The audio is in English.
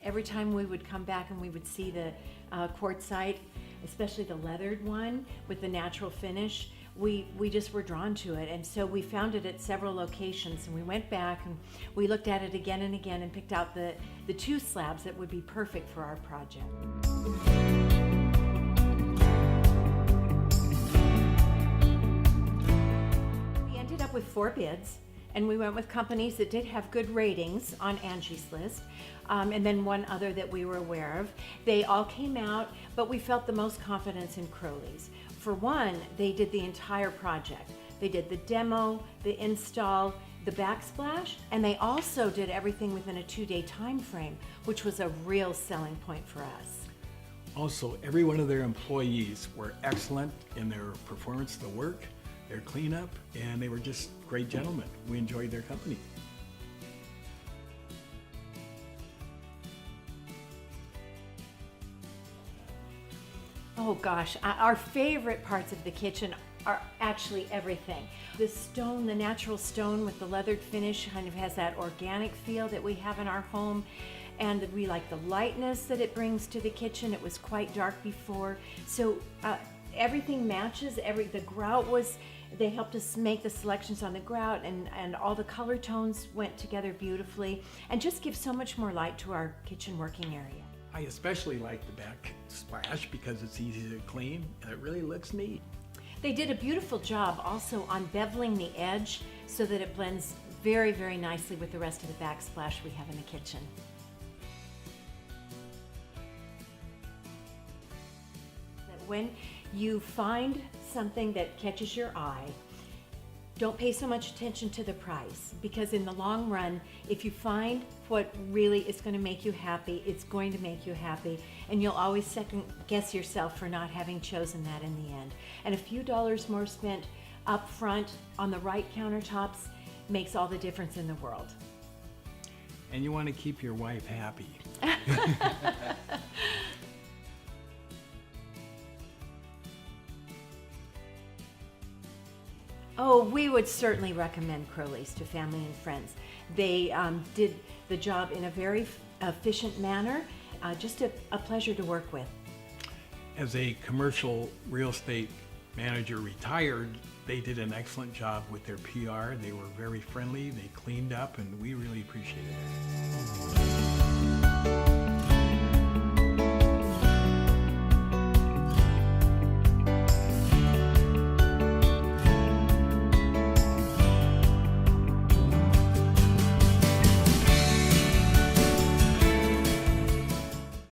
every time we would come back and we would see the quartzite, especially the leathered one with the natural finish, we just were drawn to it. And so we found it at several locations, and we went back and we looked at it again and again and picked out the 2 slabs that would be perfect for our project. We ended up with 4 bids, and we went with companies that did have good ratings on Angie's list, and then one other that we were aware of. They all came out, but we felt the most confidence in Crowley's. For one, they did the entire project. They did the demo, the install, the backsplash, and they also did everything within a 2-day time frame, which was a real selling point for us. Also, every one of their employees were excellent in their performance of the work, their cleanup, and they were just great gentlemen. We enjoyed their company. Oh gosh, our favorite parts of the kitchen are actually everything. The stone, the natural stone with the leathered finish kind of has that organic feel that we have in our home. And we like the lightness that it brings to the kitchen. It was quite dark before. So everything matches. The grout was, they helped us make the selections on the grout, and all the color tones went together beautifully and just give so much more light to our kitchen working area. I especially like the backsplash because it's easy to clean and it really looks neat. They did a beautiful job also on beveling the edge so that it blends very, very nicely with the rest of the backsplash we have in the kitchen. When you find something that catches your eye, don't pay so much attention to the price, because in the long run, if you find what really is going to make you happy, it's going to make you happy, and you'll always second guess yourself for not having chosen that in the end. And a few dollars more spent up front on the right countertops makes all the difference in the world. And you want to keep your wife happy. Oh, we would certainly recommend Crowley's to family and friends. They did the job in a very efficient manner, just a pleasure to work with. As a commercial real estate manager retired, they did an excellent job with their PR. They were very friendly, they cleaned up, and we really appreciated it.